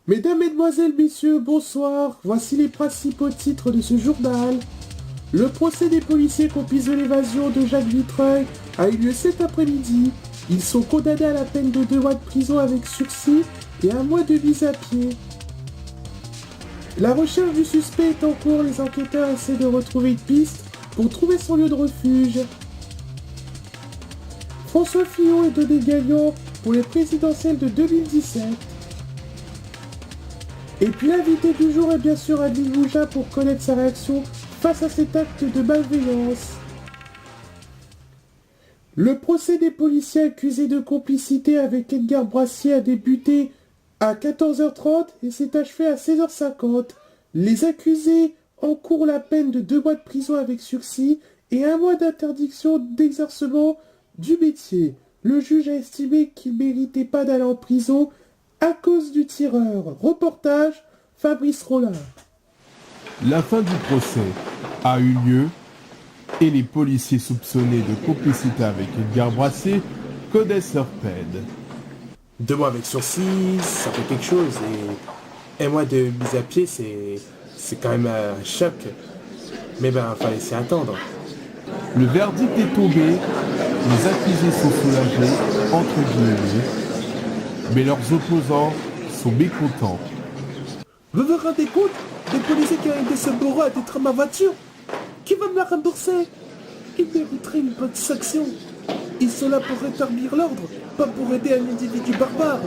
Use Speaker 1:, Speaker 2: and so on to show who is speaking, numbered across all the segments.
Speaker 1: Mesdames, Mesdemoiselles, Messieurs, bonsoir. Voici les principaux titres de ce journal. Le procès des policiers complices de l'évasion de Jacques Vitreuil a eu lieu cet après-midi. Ils sont condamnés à la peine de 2 mois de prison avec sursis et 1 mois de mise à pied. La recherche du suspect est en cours. Les enquêteurs essaient de retrouver une piste pour trouver son lieu de refuge. François Fillon est donné gagnant pour les présidentielles de 2017. Et puis l'invité du jour est bien sûr Adeline Bouja pour connaître sa réaction face à cet acte de malveillance. Le procès des policiers accusés de complicité avec Edgar Brassier a débuté à 14h30 et s'est achevé à 16h50. Les accusés encourent la peine de 2 mois de prison avec sursis et 1 mois d'interdiction d'exercement du métier. Le juge a estimé qu'ils ne méritaient pas d'aller en prison à cause du tireur. Reportage Fabrice Rollin.
Speaker 2: La fin du procès a eu lieu et les policiers soupçonnés de complicité avec Edgar Brassier connaissent leur peine.
Speaker 1: 2 mois avec sursis, ça fait quelque chose. Et 1 mois de mise à pied, c'est quand même un choc. Mais ben, fallait s'y attendre.
Speaker 2: Le verdict est tombé, les accusés sont soulagés, entre guillemets, mais leurs opposants sont mécontents.
Speaker 1: Vous vous rendez compte des policiers qui arrivent de ce bureau à détruire ma voiture? Qui va me la rembourser? Ils mériteraient une bonne sanction. Ils sont là pour rétablir l'ordre, pas pour aider un individu barbare.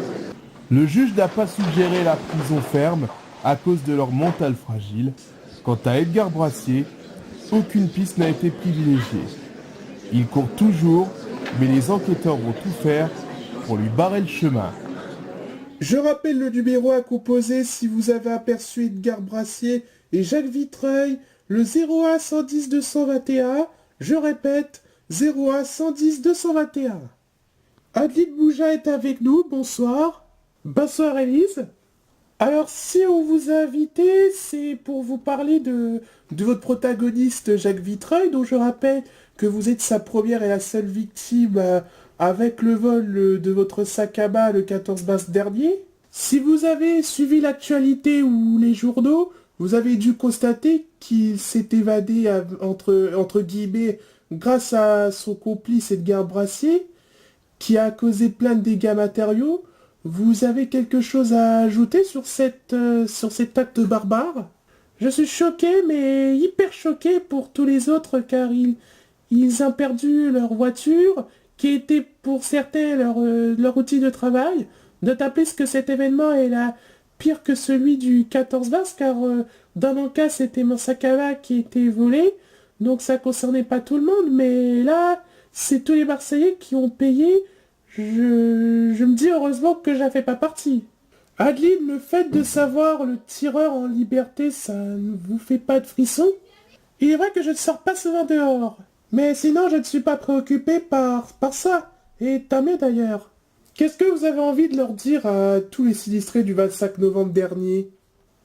Speaker 2: Le juge n'a pas suggéré la prison ferme à cause de leur mental fragile. Quant à Edgar Brassier, aucune piste n'a été privilégiée. Il court toujours, mais les enquêteurs vont tout faire pour lui barrer le chemin.
Speaker 1: Je rappelle le numéro à composer si vous avez aperçu Edgar Brassier et Jacques Vitreuil, le 01 110 221, je répète, 01 110 221. Adeline Bouja est avec nous, bonsoir. Bonsoir Élise. Alors si on vous a invité, c'est pour vous parler de votre protagoniste Jacques Vitreuil, dont je rappelle que vous êtes sa première et la seule victime avec le vol de votre sac à main le 14 mars dernier. Si vous avez suivi l'actualité ou les journaux, vous avez dû constater qu'il s'est évadé entre guillemets grâce à son complice Edgar Brassier, qui a causé plein de dégâts matériaux. Vous avez quelque chose à ajouter sur cet acte barbare? Je suis choqué, mais hyper choqué pour tous les autres, car ils ont perdu leur voiture, qui était pour certains leur outil de travail. Notez plus que cet événement est là pire que celui du 14 mars, car dans mon cas, c'était mon sac à main qui était volé, donc ça concernait pas tout le monde, mais là, c'est tous les Marseillais qui ont payé. Je me dis heureusement que j'en fais pas partie. Adeline, le fait de savoir le tireur en liberté, ça ne vous fait pas de frisson? Il est vrai que je ne sors pas souvent dehors, mais sinon je ne suis pas préoccupé par ça, et tant mieux d'ailleurs. Qu'est-ce que vous avez envie de leur dire à tous les sinistrés du 25 novembre dernier?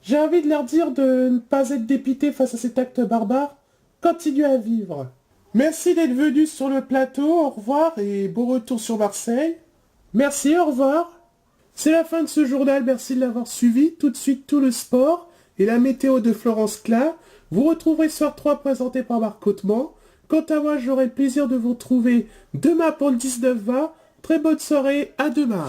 Speaker 1: J'ai envie de leur dire de ne pas être dépité face à cet acte barbare. Continuez à vivre. Merci d'être venu sur le plateau, au revoir et bon retour sur Marseille. Merci, au revoir. C'est la fin de ce journal, merci de l'avoir suivi. Tout de suite, tout le sport et la météo de Florence Klein. Vous retrouverez Soir 3 présenté par Marc Hautement. Quant à moi, j'aurai le plaisir de vous retrouver demain pour le 19-20. Très bonne soirée, à demain.